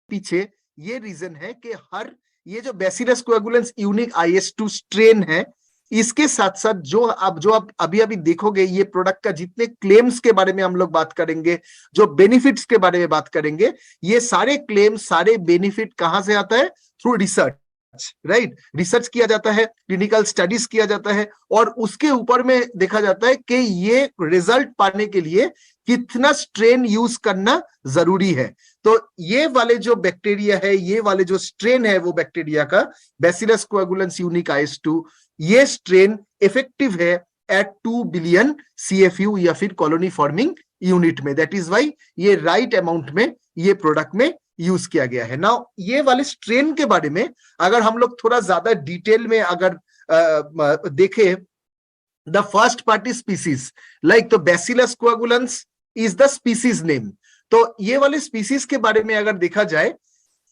पीछे ये रीजन है कि हर ये जो bacillus coagulans unique IS2 strain है, इसके साथ साथ जो आप अभी अभी देखोगे, ये प्रोडक्ट का जितने क्लेम्स के बारे में हम लोग बात करेंगे, जो बेनिफिट्स के बारे में बात करेंगे, ये सारे क्लेम्स, सारे बेनिफिट कहां से आता है? Through research, right? रिसर्च किया जाता है, क्लिनिकल स्टडीज किया जाता है, और उसके ऊपर में देखा जाता है कि ये रिजल्ट पाने के लिए कितना स्ट्रेन यूज करना जरूरी है। तो ये वाले जो बैक्टीरिया है, ये वाले जो स्ट्रेन है वो बैक्टीरिया का, बैसिलस कोएगुलेंस यूनिक IS2, ये स्ट्रेन इफेक्टिव है एट 2 बिलियन CFU या फिर कॉलोनी फॉर्मिंग यूनिट में। दैट इज वाई ये राइट अमाउंट में ये प्रोडक्ट में यूज किया गया है। नाउ ये वाले स्ट्रेन के बारे में अगर हम लोग थोड़ा ज्यादा डिटेल में अगर देखें, the first party species like the bacillus coagulans is the species name. तो ये वाले स्पीसीज के बारे में अगर देखा जाए,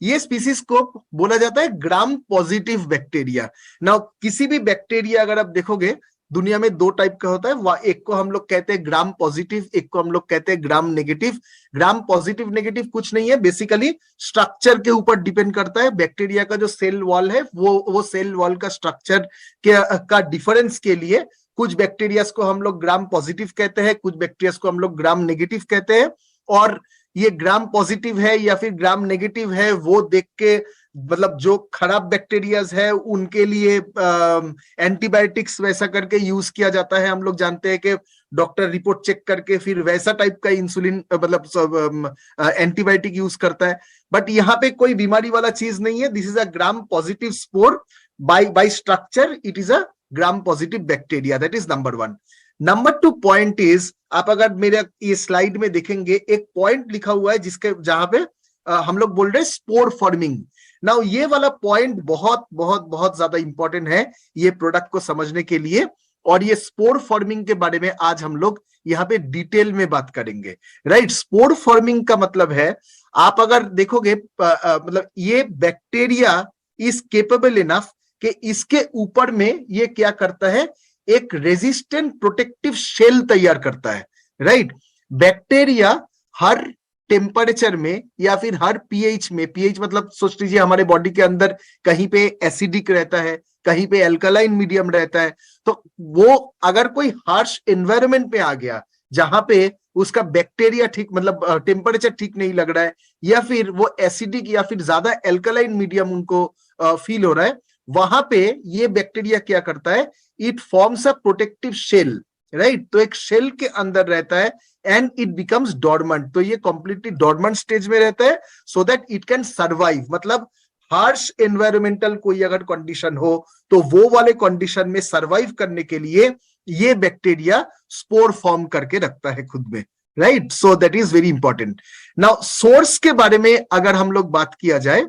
ये स्पीसीज को बोला जाता है ग्राम पॉजिटिव बैक्टीरिया। नाउ किसी भी बैक्टीरिया अगर आप देखोगे, दुनिया में दो टाइप का होता है, एक को हम लोग कहते हैं ग्राम पॉजिटिव, एक को हम लोग कहते हैं gram negative. Gram positive negative कुछ नहीं है, बेसिकली स्ट्रक्चर के ऊपर डिपेंड करता है। बैक्टीरिया का जो सेल वॉल है, वो सेल वॉल का स्ट्रक्चर का डिफरेंस के लिए कुछ बैक्टीरिया को हम लोग ग्राम पॉजिटिव कहते हैं, कुछ बैक्टीरिया को हम लोग ग्राम नेगेटिव कहते हैं। और ये ग्राम पॉजिटिव है या फिर ग्राम नेगेटिव है, वो देख के मतलब जो खराब बैक्टीरियाज है उनके लिए एंटीबायोटिक्स वैसा करके यूज किया जाता है। हम लोग जानते हैं कि डॉक्टर रिपोर्ट चेक करके फिर वैसा टाइप का इंसुलिन मतलब एंटीबायोटिक यूज करता है। बट यहाँ पे कोई बीमारी वाला चीज नहीं है। This is a gram positive spore, by structure it is a gram positive bacteria. That is number 1। Number 2 point is, आप अगर मेरे ये स्लाइड में देखेंगे, एक पॉइंट लिखा हुआ है जिसके जहां पे हम लोग बोल रहे हैं स्पोर फॉर्मिंग। नाउ ये वाला पॉइंट बहुत बहुत बहुत ज्यादा इंपॉर्टेंट है ये प्रोडक्ट को समझने के लिए, और ये स्पोर फॉर्मिंग के बारे में आज हम लोग यहाँ पे डिटेल में बात करेंगे, राइट? स्पोर फॉर्मिंग का मतलब है, आप अगर देखोगे मतलब ये बैक्टीरिया इज केपेबल इनफ कि इसके ऊपर में ये क्या करता है, एक रेजिस्टेंट प्रोटेक्टिव शेल तैयार करता है, राइट? बैक्टीरिया हर टेम्परेचर में या फिर हर पीएच में, पीएच मतलब सोच लीजिए हमारे बॉडी के अंदर कहीं पे एसिडिक रहता है, कहीं पे अल्कलाइन मीडियम रहता है, तो वो अगर कोई हार्श एनवायरनमेंट पे आ गया जहां पे उसका बैक्टीरिया ठीक मतलब टेम्परेचर ठीक नहीं लग रहा है, या फिर वो एसिडिक या फिर ज्यादा अल्कलाइन मीडियम उनको फील हो रहा है, वहां पे ये बैक्टीरिया क्या करता है, it forms a protective shell, right? तो एक शेल के अंदर रहता है एंड इट बिकम्स डॉर्मेंट। तो ये कंप्लीटली डॉर्मेंट स्टेज में रहता है so that it can survive. मतलब हार्श एनवायरमेंटल कोई अगर कंडीशन हो तो वो वाले कंडीशन में सर्वाइव करने के लिए ये बैक्टीरिया स्पोर फॉर्म करके रखता है खुद में, right? So that is very important. Now source के बारे में अगर हम लोग बात किया जाए,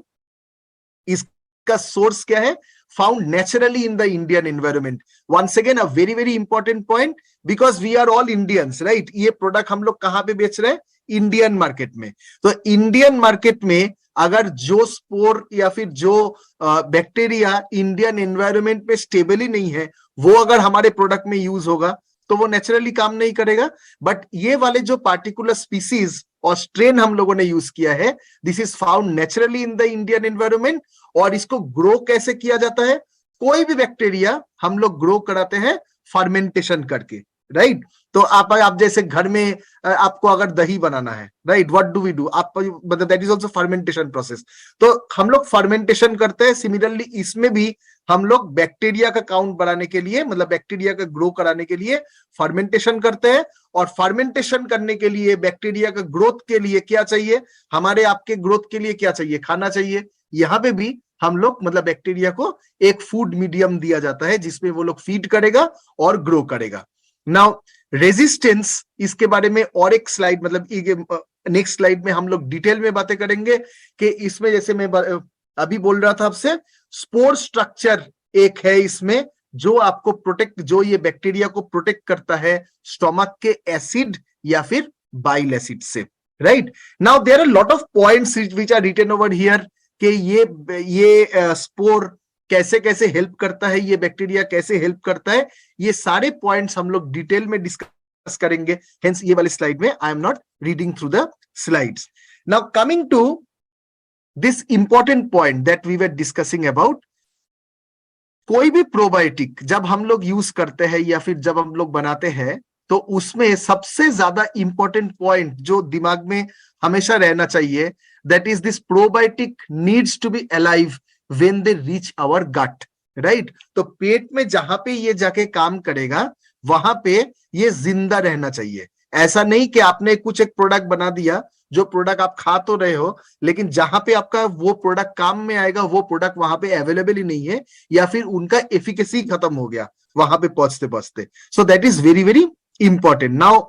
इसका सोर्स क्या है? found naturally in the Indian environment. Once again, a very very important point because we are all Indians, right? ये प्रोडक्ट हम लोग कहां पे बेच रहे हैं? इंडियन मार्केट में। तो इंडियन मार्केट में अगर जो स्पोर या फिर जो बैक्टीरिया इंडियन एनवायरनमेंट में स्टेबल ही नहीं है, वो अगर हमारे प्रोडक्ट में यूज होगा तो वो नेचुरली काम नहीं करेगा। बट ये वाले जो पार्टिकुलर स्पीसीज और स्ट्रेन हम लोगों ने यूज किया है, this is found naturally in the Indian environment. और इसको ग्रो कैसे किया जाता है? कोई भी बैक्टीरिया हम लोग ग्रो कराते हैं फर्मेंटेशन करके, राइट? तो आप जैसे घर में आपको अगर दही बनाना है, right, what do we do? आप मतलब that is also fermentation process. तो हम लोग फर्मेंटेशन करते हैं। सिमिलरली इसमें भी हम लोग बैक्टीरिया का काउंट बढ़ाने के लिए, मतलब बैक्टीरिया का ग्रो कराने के लिए फर्मेंटेशन करते हैं। और फर्मेंटेशन करने के लिए, बैक्टीरिया का ग्रोथ के लिए क्या चाहिए? हमारे आपके ग्रोथ के लिए क्या चाहिए? खाना चाहिए। यहाँ पे भी हम लोग मतलब बैक्टीरिया को एक फूड मीडियम दिया जाता है जिसमें वो लोग फीड करेगा और ग्रो करेगा। नाउ रेजिस्टेंस, इसके बारे में और एक स्लाइड मतलब नेक्स्ट स्लाइड में हम लोग डिटेल में बातें करेंगे कि इसमें जैसे मैं अभी बोल रहा था आपसे, स्पोर स्ट्रक्चर एक है इसमें जो आपको प्रोटेक्ट, जो ये बैक्टीरिया को प्रोटेक्ट करता है स्टोमक के एसिड या फिर बाइल एसिड से, right? Now there are lot of points which are written over here कि ये स्पोर कैसे कैसे हेल्प करता है, ये बैक्टीरिया कैसे हेल्प करता है, ये सारे पॉइंट्स हम लोग डिटेल में डिस्कस करेंगे। हेंस ये वाली स्लाइड में I am not reading through the slides. Now coming to this important point that we were discussing about, कोई भी प्रोबायोटिक जब हम लोग यूज करते हैं या फिर जब हम लोग बनाते हैं, तो उसमें सबसे ज्यादा इंपॉर्टेंट पॉइंट जो दिमाग में हमेशा रहना चाहिए, that is this probiotic needs to be alive when they reach our gut, right. तो पेट में जहां पे ये जाके काम करेगा वहां पे ये जिंदा रहना चाहिए। ऐसा नहीं कि आपने कुछ एक प्रोडक्ट बना दिया, जो प्रोडक्ट आप खा तो रहे हो, लेकिन जहां पे आपका वो प्रोडक्ट काम में आएगा वो प्रोडक्ट वहां पे अवेलेबल ही नहीं है, या फिर उनका एफिकेसी खत्म हो गया वहां पे पहुंचते पहुंचते। So that is very very important. Now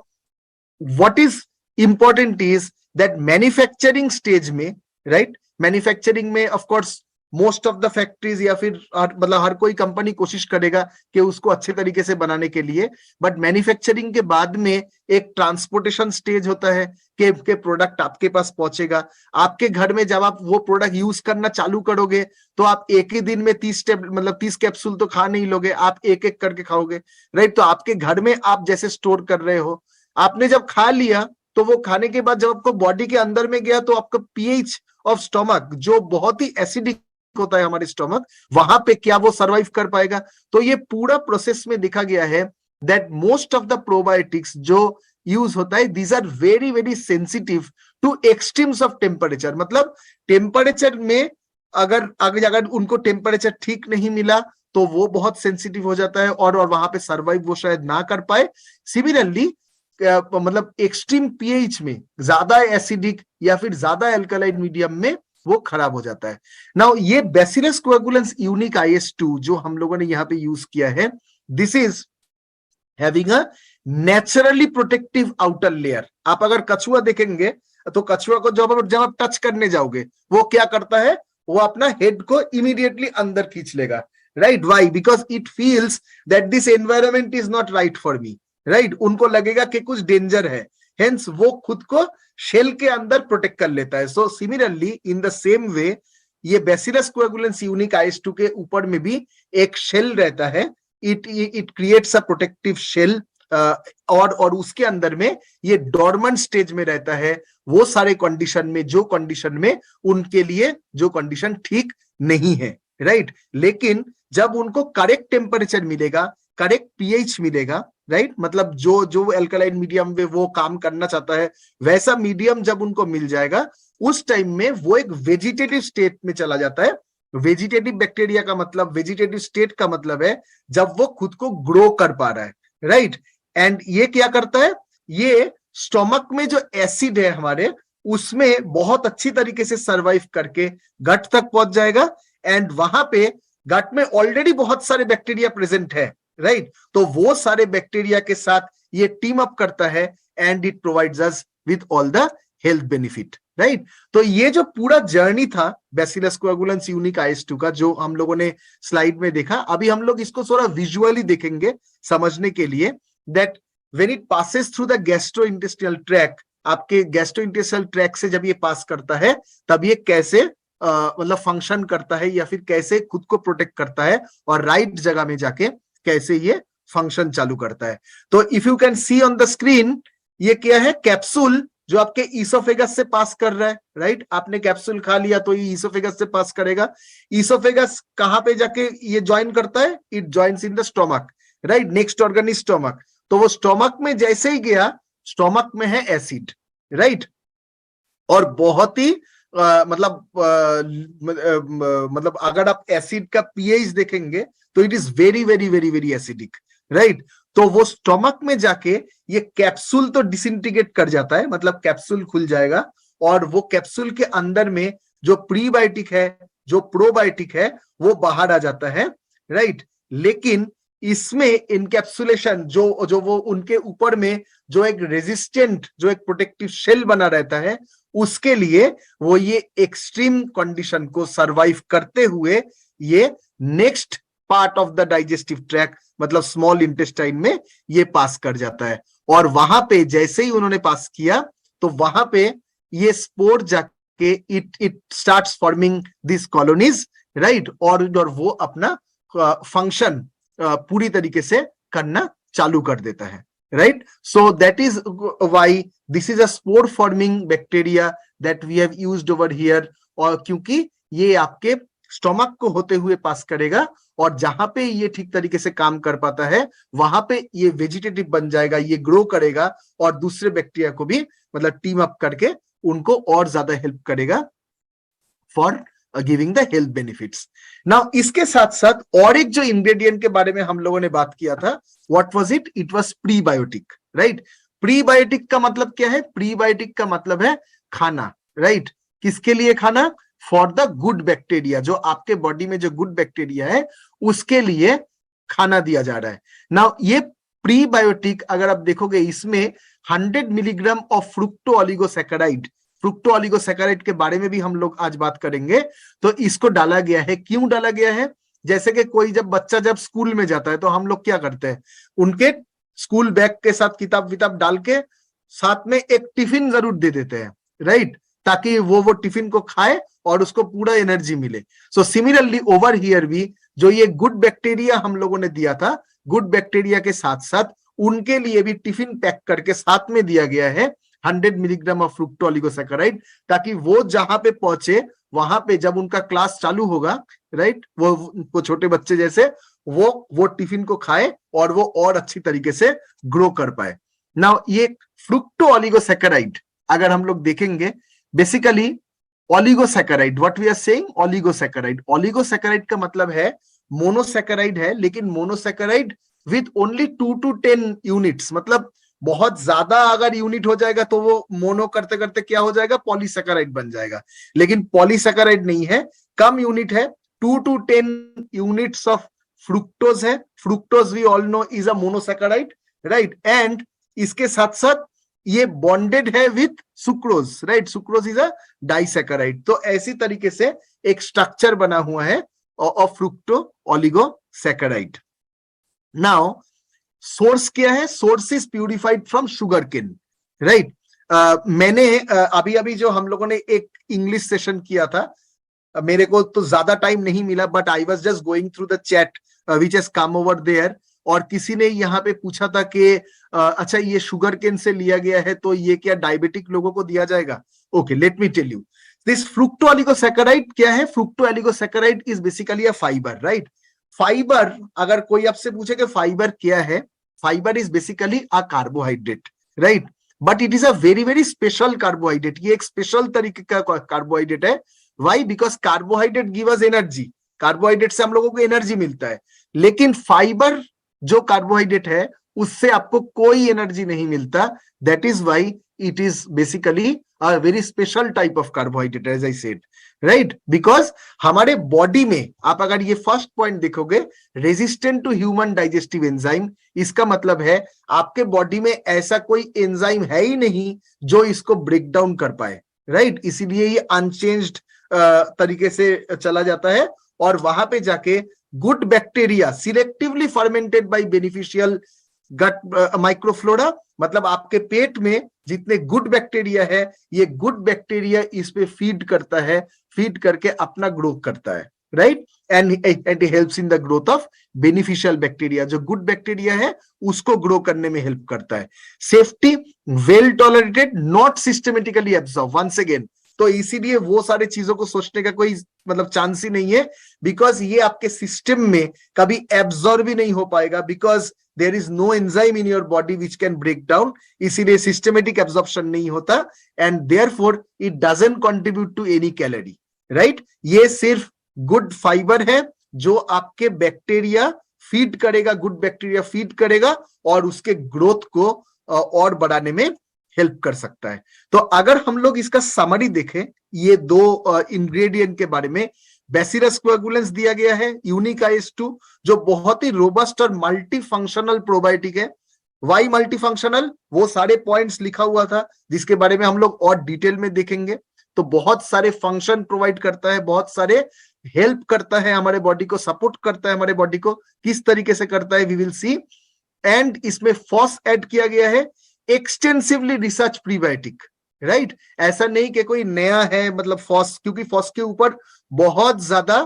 what is important is that manufacturing stage में, राइट, मैन्युफैक्चरिंग में of course most of the factories या फिर मतलब हर कोई कंपनी कोशिश करेगा कि उसको अच्छे तरीके से बनाने के लिए, बट मैन्युफैक्चरिंग के बाद में एक ट्रांसपोर्टेशन स्टेज होता है कि प्रोडक्ट आपके पास पहुंचेगा आपके घर में। जब आप वो प्रोडक्ट यूज करना चालू करोगे तो आप एक ही दिन में 30 कैप्सूल तो खा नहीं लोगे, आप एक एक करके खाओगे, राइट। तो आपके घर में आप जैसे स्टोर कर रहे हो, आपने जब खा लिया तो वो खाने के बाद जब आपको बॉडी के अंदर में गया तो आपका पीएच ऑफ स्टमक जो बहुत ही एसिडिक होता है हमारे स्टमक, वहां पे क्या वो सरवाइव कर पाएगा। तो ये पूरा प्रोसेस में देखा गया है that most of the probiotics जो यूज होता है, these are very very sensitive to extremes of temperature. मतलब टेम्परेचर में अगर उनको टेम्परेचर ठीक नहीं मिला तो वो बहुत सेंसिटिव हो जाता है और वहां पे सरवाइव वो शायद ना कर पाए। सिमिलरली मतलब एक्सट्रीम पीएच में, ज्यादा एसिडिक या फिर ज्यादा अल्कलाइन मीडियम में वो खराब हो जाता है। नाउ ये बैसिलस कोएगुलेंस यूनिक IS2 जो हम लोगों ने यहाँ पे यूज किया है, this is having a naturally protective outer layer. आप अगर कछुआ देखेंगे तो कछुआ को जब आप टच करने जाओगे वो क्या करता है, वो अपना हेड को इमीडिएटली अंदर खींच लेगा, right. Why? Because it feels that this environment is not right for me, right. उनको लगेगा कि कुछ डेंजर है, हेंस वो खुद को शेल के अंदर प्रोटेक्ट कर लेता है। So similarly in the same way ये बैसिलस कोएगुलेंस यूनिक IS2 के ऊपर में भी एक शेल रहता है, it creates a protective shell, और उसके अंदर में ये डॉर्मेंट स्टेज में रहता है वो सारे कंडीशन में जो कंडीशन में उनके लिए जो कंडीशन ठीक नहीं है, राइट। लेकिन जब उनको करेक्ट टेम्परेचर मिलेगा, करेक्ट पीएच मिलेगा, राइट, मतलब जो अल्कलाइन मीडियम में वो काम करना चाहता है वैसा मीडियम जब उनको मिल जाएगा, उस टाइम में वो एक वेजिटेटिव स्टेट में चला जाता है। वेजिटेटिव बैक्टीरिया का मतलब, वेजिटेटिव स्टेट का मतलब है जब वो खुद को ग्रो कर पा रहा है, राइट। एंड ये क्या करता है, ये स्टोमक में जो एसिड है हमारे उसमें बहुत अच्छी तरीके से सरवाइव करके गट तक पहुंच जाएगा, एंड वहां पे गट में ऑलरेडी बहुत सारे बैक्टीरिया प्रेजेंट है, राइट। तो वो सारे बैक्टीरिया के साथ ये टीम अप करता है and it provides us with all the health benefit, right. तो ये जो पूरा जर्नी था बैसिलस कोएगुलेंस यूनिक IS2 का जो हम लोगों ने स्लाइड में देखा, अभी हम लोग इसको थोड़ा विजुअली देखेंगे समझने के लिए, that when it passes through the gastrointestinal tract, आपके गैस्ट्रोइंटेस्टाइनल ट्रैक्ट से जब ये पास करता है तब ये कैसे मतलब फंक्शन करता है या फिर कैसे खुद को प्रोटेक्ट करता है और राइट जगह में जाके कैसे ये फंक्शन चालू करता है। तो if you can see on the screen, ये क्या है, कैप्सूल जो आपके ईसोफेगस से पास कर रहा है, राइट। आपने कैप्सूल खा लिया तो ये ईसोफेगस से पास करेगा। ईसोफेगस कहां पे जाके ये ज्वाइन करता है, it joins in the stomach, right. Next organ is stomach. तो वो स्टोमक में जैसे ही गया, स्टोमक में है एसिड, राइट। और बहुत ही मतलब अगर आप एसिड का पीएच देखेंगे तो it is very very very very acidic, right. तो वो स्टोमक में जाके ये कैप्सूल तो डिसइंटीग्रेट कर जाता है, मतलब कैप्सूल खुल जाएगा और वो कैप्सूल के अंदर में जो प्रीबायोटिक है, जो प्रोबायोटिक है, वो बाहर आ जाता है, राइट। लेकिन इसमें इनकैप्सुलेशन जो वो उनके ऊपर में जो एक रेजिस्टेंट, जो एक प्रोटेक्टिव शेल बना रहता है, उसके लिए वो ये एक्सट्रीम कंडीशन को सरवाइव करते हुए ये next part of the digestive tract, मतलब स्मॉल इंटेस्टाइन में ये पास कर जाता है। और वहां पे जैसे ही उन्होंने पास किया तो वहां पे ये स्पोर जाके it starts forming this colonies, right. और वो अपना फंक्शन पूरी तरीके से करना चालू कर देता है, right? So that is why this is a spore forming bacteria that we have used over here, और क्योंकि ये आपके स्टोमक को होते हुए पास करेगा, और जहां पे ये ठीक तरीके से काम कर पाता है वहां पे ये वेजिटेटिव बन जाएगा, ये ग्रो करेगा और दूसरे बैक्टीरिया को भी मतलब टीम अप करके उनको और ज्यादा हेल्प करेगा for giving the health benefits. Now इसके साथ साथ और एक जो इंग्रेडिएंट के बारे में हम लोगों ने बात किया था, what was it? It was prebiotic, right? Prebiotic का मतलब क्या है? प्रीबायोटिक का मतलब है खाना, राइट? किसके लिए खाना? फॉर द गुड बैक्टीरिया, जो आपके बॉडी में जो गुड बैक्टीरिया है उसके लिए खाना दिया जा रहा है। नाउ ये प्रीबायोटिक अगर आप देखोगे इसमें 100 मिलीग्राम ऑफ फ्रुक्टो ऑलिगोसैकेराइड, फ्रुक्टो ऑलिगोसैकेराइड के बारे में भी हम लोग आज बात करेंगे। तो इसको डाला गया है, क्यों डाला गया है? जैसे कि कोई जब बच्चा जब स्कूल में जाता है तो हम लोग क्या करते हैं, उनके स्कूल बैग के साथ किताब विताब डाल के साथ में एक टिफिन जरूर दे देते हैं, राइट? ताकि वो टिफिन को खाए और उसको पूरा एनर्जी मिले। सो सिमिलरली ओवर हियर भी जो ये गुड बैक्टीरिया हम लोगों ने दिया था, गुड बैक्टीरिया के साथ साथ उनके लिए भी टिफिन पैक करके साथ में दिया गया है 100 मिलीग्राम ऑफ फ्रुक्टो ऑलिगोसैकेराइड, ताकि वो जहां पे पहुंचे वहां पे जब उनका क्लास चालू होगा, राइट, वो छोटे बच्चे जैसे वो टिफिन को खाए और वो और अच्छी तरीके से ग्रो कर पाए। नाउ ये फ्रुक्टो ऑलिगोसैकेराइड अगर हम लोग देखेंगे, basically oligosaccharide, what we are saying, oligosaccharide, oligosaccharide का मतलब है मोनोसैकेराइड है, लेकिन monosaccharide with only 2 to 10 units, मतलब बहुत ज्यादा अगर यूनिट हो जाएगा तो वो मोनो करते करते क्या हो जाएगा, पॉलीसैकेराइड बन जाएगा। लेकिन पॉलीसैकेराइड नहीं है, कम यूनिट है, 2 to 10 यूनिट्स ऑफ फ्रुक्टोज है। Fructose we all know is a monosaccharide, right? And इसके साथ साथ ये बॉन्डेड है with sucrose, right? Sucrose is a disaccharide. तो ऐसी तरीके से एक स्ट्रक्चर बना हुआ है of fructo oligosaccharide. Now source क्या है? Source is purified from sugarcane, right? मैंने अभी अभी जो हम लोगों ने एक इंग्लिश सेशन किया था, मेरे को तो ज्यादा टाइम नहीं मिला, but I was just going through the chat which has come over there, और किसी ने यहाँ पे पूछा था कि अच्छा ये शुगर केन से लिया गया है तो ये क्या डायबिटिक लोगों को दिया जाएगा? Okay, let me tell you this fructo oligosaccharide क्या है। Fructo oligosaccharide is basically a fibre, right? Fibre, अगर कोई आपसे पूछे कि फाइबर क्या है, fibre is basically a carbohydrate, right? But it is a very very special carbohydrate, ये एक स्पेशल तरीके का कार्बोहाइड्रेट है। Why? Because carbohydrate give us energy, carbohydrate से हम लोगों को एनर्जी मिलता है, लेकिन फाइबर जो कार्बोहाइड्रेट है उससे आपको कोई एनर्जी नहीं मिलता। That is why it is basically a very special type of carbohydrate, as I said, right? Because हमारे बॉडी में आप अगर ये फर्स्ट पॉइंट देखोगे, resistant to human digestive enzyme, इसका मतलब है आपके बॉडी में ऐसा कोई एंजाइम है ही नहीं जो इसको ब्रेक डाउन कर पाए, राइट? इसीलिए ये अनचेंज्ड तरीके से चला जाता है और वहां पे जाके good bacteria selectively fermented by beneficial gut microflora, मतलब आपके पेट में जितने गुड बैक्टीरिया है, ये गुड बैक्टीरिया इस पे फीड करता है, फीड करके अपना ग्रो करता है, right? And it helps in the growth of beneficial bacteria, जो गुड बैक्टीरिया है उसको ग्रो करने में हेल्प करता है। Safety, well tolerated, not systematically absorb, once again, तो इसीलिए वो सारे चीजों को सोचने का कोई मतलब चांस ही नहीं है, बिकॉज ये आपके सिस्टम में कभी एब्जॉर्ब भी नहीं हो पाएगा, because there is no enzyme in your body which can break down, इसीलिए सिस्टमेटिक एब्जॉर्प्शन नहीं होता, and therefore it doesn't contribute to any calorie, right? ये सिर्फ गुड फाइबर है जो आपके बैक्टीरिया फीड करेगा, गुड बैक्टीरिया फीड करेगा और उसके ग्रोथ को और बढ़ाने में हेल्प कर सकता है। तो अगर हम लोग इसका समरी देखें, ये दो इंग्रेडिएंट के बारे में, बैसिलस कोएगुलेंस दिया गया है, यूनिक IS2 जो बहुत ही रोबस्ट और मल्टी फंक्शनल प्रोबायोटिक है। वाई मल्टी फंक्शनल, वो सारे पॉइंट्स लिखा हुआ था जिसके बारे में हम लोग और डिटेल में देखेंगे। तो बहुत सारे फंक्शन प्रोवाइड करता है, बहुत सारे हेल्प करता है, हमारे बॉडी को सपोर्ट करता है, हमारे बॉडी को किस तरीके से करता है वी विल सी। एंड इसमें फॉस ऐड किया गया है, एक्सटेंसिवली रिसर्च प्रीबायोटिक, राइट? ऐसा नहीं कि कोई नया है मतलब फॉस, क्योंकि फॉस के ऊपर बहुत ज्यादा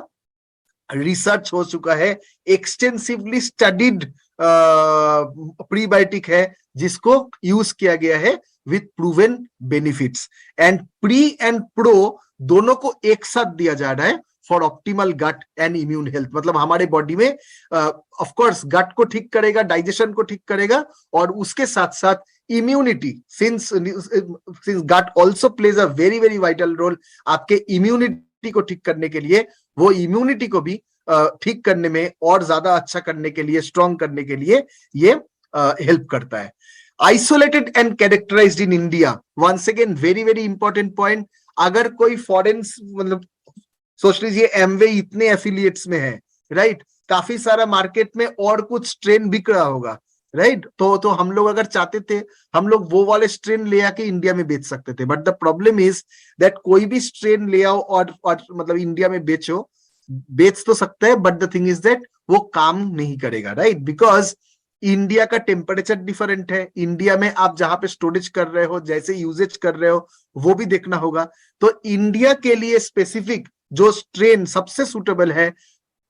रिसर्च हो चुका है, एक्सटेंसिवली स्टडीड प्रीबायोटिक है जिसको यूज किया गया है with proven benefits, and pre and pro दोनों को एक साथ दिया जा रहा है for optimal gut and immune health. मतलब हमारे बॉडी में ऑफ कोर्स गट को ठीक करेगा, डाइजेशन को ठीक करेगा, और उसके साथ साथ immunity, since gut also plays a very very vital role आपके इम्यूनिटी को ठीक करने के लिए, वो इम्यूनिटी को भी ठीक करने में और ज्यादा अच्छा करने के लिए, स्ट्रॉन्ग करने के लिए ये हेल्प करता है। Isolated and characterised in India, once again very very important point. अगर कोई फॉरेन, मतलब सोच लीजिए एमवे इतने एफिलिएट्स में है, राइट, काफी सारा मार्केट में और कुछ स्ट्रेन बिक रहा होगा, राइट, तो हम लोग अगर चाहते थे हम लोग वो वाले स्ट्रेन ले आके इंडिया में बेच सकते थे, but the problem is that कोई भी स्ट्रेन ले आओ और मतलब इंडिया में बेचो, बेच तो सकता है, but the thing is that वो काम नहीं करेगा, राइट, बिकॉज इंडिया का टेम्परेचर डिफरेंट है, इंडिया में आप जहां पे स्टोरेज कर रहे हो, जैसे यूजेज कर रहे हो, वो भी देखना होगा। तो इंडिया के लिए स्पेसिफिक जो स्ट्रेन सबसे सुटेबल है,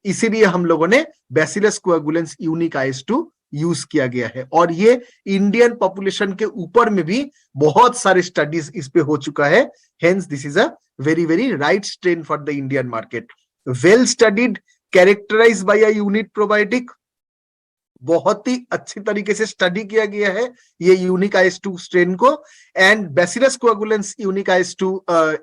इसीलिए हम लोगों ने bacillus coagulans unique IS2 use किया गया है, और ये इंडियन पॉपुलेशन के ऊपर में भी बहुत सारे स्टडीज इस पे हो चुका है। Hence this is a very very right strain for the Indian market. Well studied, characterise by a unique probiotic, बहुत ही अच्छी तरीके से स्टडी किया गया है ये यूनिक IS2 स्ट्रेन को, and bacillus coagulans unique IS2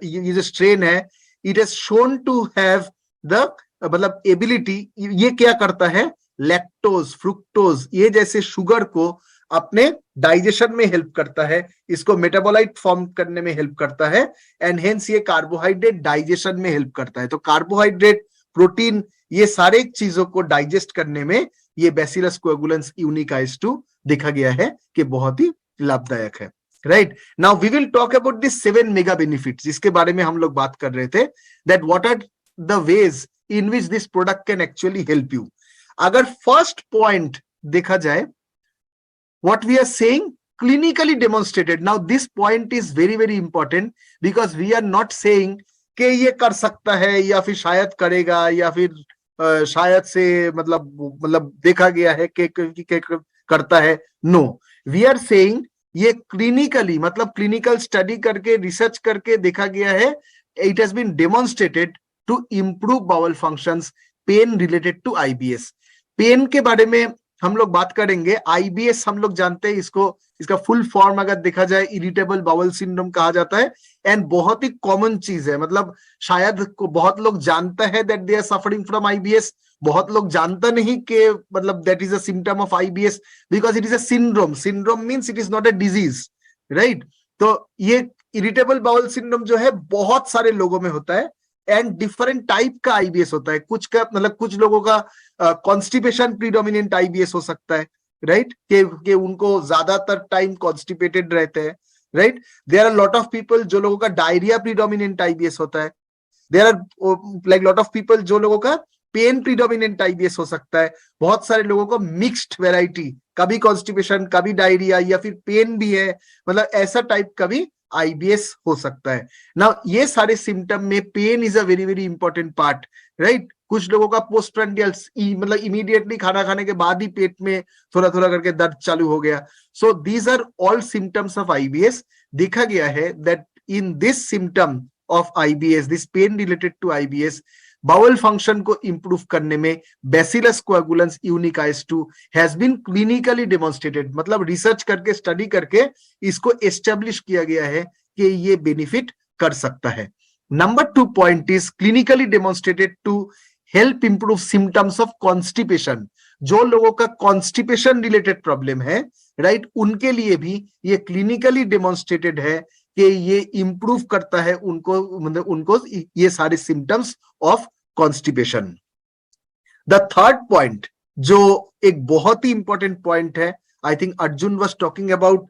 ये जो स्ट्रेन है, it has shown to have the मतलब एबिलिटी, ये क्या करता है, लैक्टोज, फ्रुक्टोज ये जैसे शुगर को अपने डाइजेशन में हेल्प करता है, इसको मेटाबोलाइट फॉर्म करने में हेल्प करता है, एंड हेंस ये कार्बोहाइड्रेट डाइजेशन में हेल्प करता है। तो कार्बोहाइड्रेट, प्रोटीन, ये सारे चीजों को डाइजेस्ट करने में ये बैसिलस कोएगुलेंस यूनिक IS2 देखा गया है कि बहुत ही लाभदायक है, right. Now we will talk about this 7 mega benefits, जिसके बारे में हम लोग बात कर रहे थे, that what are the ways in which this product can actually help you. अगर फर्स्ट पॉइंट देखा जाए, what we are saying, clinically demonstrated. Now this point is very very important because we are not saying कि ये कर सकता है या फिर शायद करेगा या फिर शायद से मतलब देखा गया है कि करता है। नो, वी आर सेइंग ये क्लिनिकली, मतलब क्लिनिकल स्टडी करके, रिसर्च करके देखा गया है, it has been demonstrated to improve bowel functions, pain related to IBS। Pain के बारे में हम लोग बात करेंगे। IBS हम लोग जानते हैं इसको, इसका फुल फॉर्म अगर देखा जाए इरिटेबल बाउल सिंड्रोम कहा जाता है, एंड बहुत ही कॉमन चीज है, मतलब शायद बहुत लोग जानता है that they are suffering from IBS, बहुत लोग जानता नहीं कि मतलब that is a symptom of IBS because it is a syndrome. Syndrome means it is not a disease, right. तो ये इरिटेबल बाउल सिंड्रोम जो है बहुत सारे लोगों में होता है, एंड डिफरेंट टाइप का IBS होता है। कुछ का मतलब कुछ लोगों का कॉन्स्टिपेशन प्रीडोमिनेंट IBS हो सकता है, राइट, कि उनको ज्यादातर टाइम कॉन्स्टिपेटेड रहते हैं, right. There are lot of people जो लोगों का डायरिया प्रीडोमिनेंट IBS होता है। There are like lot of people जो लोगों का पेन प्रीडोमिनेंट IBS हो सकता है। बहुत सारे लोगों को मिक्स्ड वेराइटी, कभी कॉन्स्टिपेशन कभी डायरिया या फिर पेन भी है, मतलब ऐसा टाइप का भी IBS हो सकता है ना। ये सारे सिम्टम में pain is a very very important part, right. कुछ लोगों का पोस्ट प्रेंडियल मतलब इमीडिएटली खाना खाने के बाद ही पेट में थोड़ा थोड़ा करके दर्द चालू हो गया। So these are all symptoms of IBS। देखा गया है that in this symptom of IBS, this pain related to IBS, bowel function को इंप्रूव करने में bacillus coagulans unique IS2 has been clinically demonstrated, मतलब रिसर्च करके, स्टडी करके इसको एस्टेब्लिश किया गया है कि ये बेनिफिट कर सकता है। Number 2 point is clinically demonstrated to help improve symptoms of constipation. जो लोगों का कॉन्स्टिपेशन रिलेटेड प्रॉब्लम है, राइट, उनके लिए भी ये क्लिनिकली डेमोन्स्ट्रेटेड है कि ये इंप्रूव करता है उनको, मतलब उनको ये सारे symptoms of constipation. The third point जो एक बहुत ही इंपॉर्टेंट पॉइंट है, I think Arjun was talking about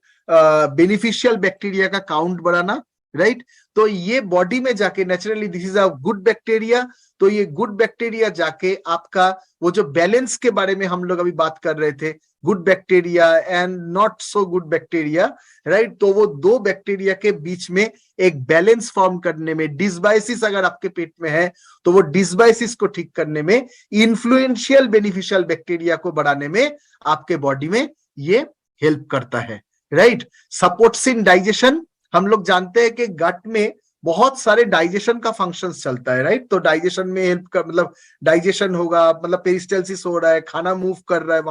beneficial bacteria का काउंट बढ़ाना, राइट। तो ये बॉडी में जाके naturally this is a good bacteria, तो ये गुड बैक्टीरिया जाके आपका वो जो बैलेंस के बारे में हम लोग अभी बात कर रहे थे, good bacteria and not so good bacteria, right, तो वो दो बैक्टीरिया के बीच में एक बैलेंस फॉर्म करने में, डिसबायोसिस अगर आपके पेट में है तो वो डिसबायोसिस को ठीक करने में, इन्फ्लुएंशियल बेनिफिशियल बैक्टीरिया को बढ़ाने में आपके बॉडी में ये हेल्प करता है, राइट। सपोर्ट्स इन डाइजेशन, हम लोग जानते हैं कि गट में बहुत सारे डाइजेशन का फंक्शंस चलता है, राइट। तो डाइजेशन में हेल्प कर, मतलब डाइजेशन होगा, मतलब पेरिस्टल्सिस हो रहा है, खाना मूव कर रहा है,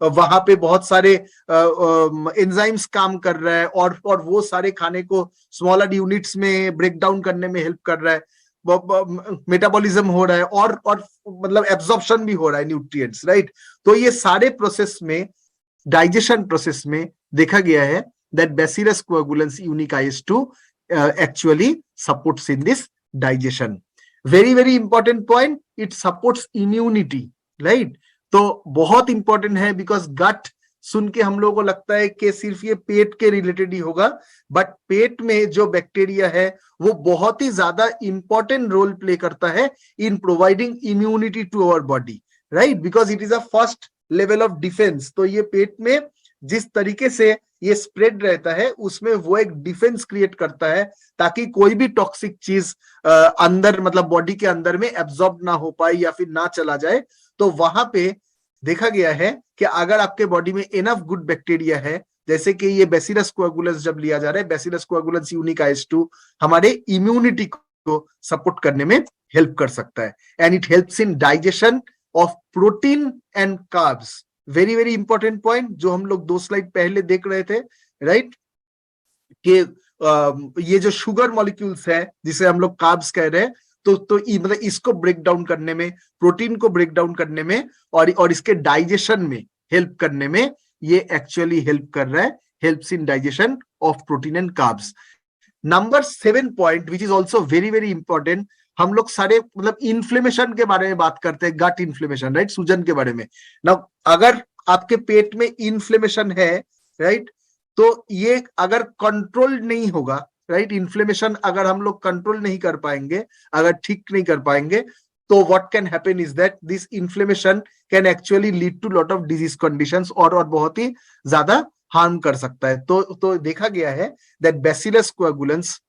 वहां पे बहुत सारे एंजाइम्स काम कर रहा है, और वो सारे खाने को स्मॉलर यूनिट्स में ब्रेक डाउन करने में हेल्प कर रहा है, मेटाबॉलिज्म हो रहा है, और मतलब एब्जॉर्प्शन भी हो रहा है न्यूट्रिएंट्स, राइट। तो ये सारे प्रोसेस में, डाइजेशन प्रोसेस में देखा गया है that Bacillus coagulans unique IS2 actually supports in this digestion. Very important point, it supports immunity, right? तो बहुत इंपॉर्टेंट है, बिकॉज गट सुन के हम लोगों को लगता है कि सिर्फ ये पेट के रिलेटेड ही होगा, बट पेट में जो बैक्टीरिया है वो बहुत ही ज्यादा इंपॉर्टेंट रोल प्ले करता है in providing immunity to our body, right, because it is a first level of defence. तो ये पेट में जिस तरीके से ये स्प्रेड रहता है उसमें वो एक डिफेंस क्रिएट करता है, ताकि कोई भी टॉक्सिक चीज अंदर, मतलब बॉडी के अंदर में एब्जॉर्ब ना हो पाए या फिर ना चला जाए। तो वहां पे देखा गया है कि अगर आपके बॉडी में इनफ गुड बैक्टीरिया है, जैसे कि ये बैसिलस कोएगुलेंस जब लिया जा रहा है, बैसिलस कोएगुलेंस यूनिक IS2 हमारे इम्यूनिटी को सपोर्ट करने में हेल्प कर सकता है, and it helps in digestion of protein and carbs. Very important point जो हम लोग 2 स्लाइड पहले देख रहे थे, राइट, कि ये जो शुगर मॉलिक्यूल्स है जिसे हम लोग कार्ब्स कह रहे हैं, तो मतलब इसको ब्रेक डाउन करने में, प्रोटीन को ब्रेक डाउन करने में और इसके डाइजेशन में हेल्प करने में ये एक्चुअली हेल्प कर रहा है, helps in digestion of protein and carbs. Number 7 point which is also very important, हम लोग सारे मतलब इन्फ्लेमेशन के बारे में बात करते हैं, गट इन्फ्लेमेशन, राइट, सूजन के बारे में ना। अगर आपके पेट में इन्फ्लेमेशन है, राइट, तो ये अगर कंट्रोल नहीं होगा, राइट, इन्फ्लेमेशन अगर हम लोग कंट्रोल नहीं कर पाएंगे, अगर ठीक नहीं कर पाएंगे, तो what can happen is that this inflammation can actually lead to lot of disease conditions, और बहुत ही ज्यादा हार्म कर सकता है। तो देखा गया है that bacillus coagulans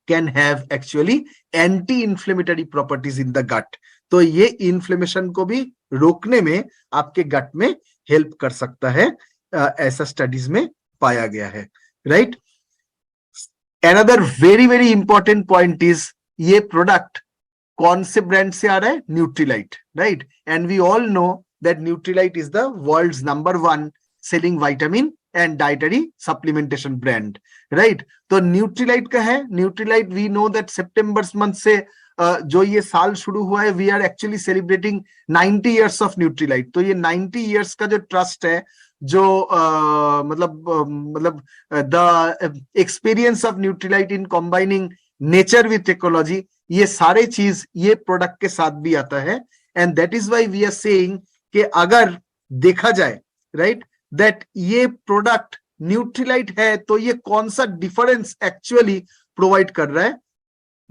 can have actually anti inflammatory properties in the gut. तो ये इन्फ्लेमेशन को भी रोकने में आपके गट में हेल्प कर सकता है, ऐसा स्टडीज में पाया गया है, right. Another very important point is ये प्रोडक्ट कौन से ब्रांड से आ रहा है, Nutrilite, right, and we all know that Nutrilite is the world's number 1 selling vitamin and dietary supplementation brand, right. तो न्यूट्रीलाइट का है, न्यूट्रीलाइट वी नो दैट सितंबर मंथ से जो ये साल शुरू हुआ है, we are actually celebrating 90 years of Nutrilite. तो ये 90 इयर्स का जो ट्रस्ट है, जो मतलब the experience of Nutrilite in combining nature with technology, ये सारे चीज ये प्रोडक्ट के साथ भी आता है, and that is why we are saying कि अगर देखा जाए, राइट, दैट ये प्रोडक्ट न्यूट्रीलाइट है तो ये कौन सा डिफरेंस एक्चुअली प्रोवाइड कर रहा है।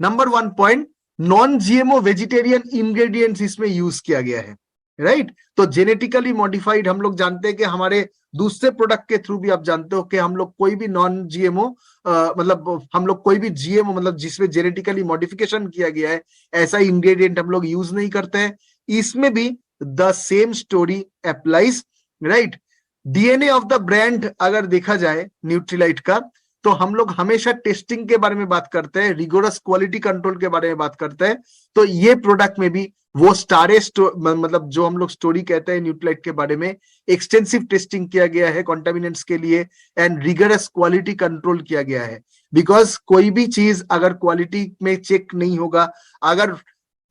Number 1 point, non GMO vegetarian ingredients इसमें यूज किया गया है, राइट। तो जेनेटिकली मॉडिफाइड, हम लोग जानते हैं कि हमारे दूसरे प्रोडक्ट के थ्रू भी आप जानते हो कि हम लोग कोई भी नॉन जीएमओ मतलब हम लोग कोई भी जीएमओ मतलब जिसमें जेनेटिकली मॉडिफिकेशन किया गया है, ऐसा इंग्रेडिएंट हम लोग यूज नहीं करते हैं। इसमें भी the same story applies, right. DNA of the brand अगर देखा जाए न्यूट्रीलाइट का, तो हम लोग हमेशा टेस्टिंग के बारे में बात करते हैं, रिगोरस क्वालिटी कंट्रोल के बारे में बात करते हैं। तो ये प्रोडक्ट में भी वो मतलब जो हम लोग स्टोरी कहते हैं न्यूट्रीलाइट के बारे में, एक्सटेंसिव टेस्टिंग किया गया है कॉन्टामिनेंट्स के लिए, एंड रिगरस क्वालिटी कंट्रोल किया गया है। बिकॉज कोई भी चीज अगर क्वालिटी में चेक नहीं होगा, अगर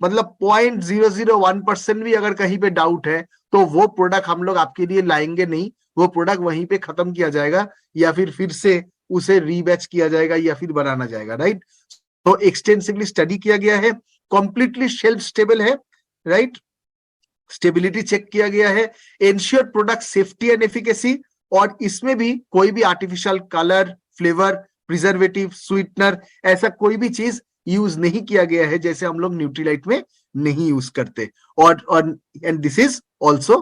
मतलब 0.001% भी अगर कहीं पे डाउट है, तो वो प्रोडक्ट हम लोग आपके लिए लाएंगे नहीं, वो प्रोडक्ट वहीं पे खत्म किया जाएगा, या फिर से उसे रीबैच किया जाएगा या फिर बनाना जाएगा, राइट। तो एक्सटेंसिवली स्टडी किया गया है, कंप्लीटली शेल्फ स्टेबल है, राइट, स्टेबिलिटी चेक किया गया है, ensure product safety and efficacy, और इसमें भी कोई भी artificial colour, flavour, preservative, sweetener, ऐसा कोई भी चीज यूज नहीं किया गया है जैसे हम लोग न्यूट्रीलाइट में नहीं यूज करते। और एंड दिस इज ऑल्सो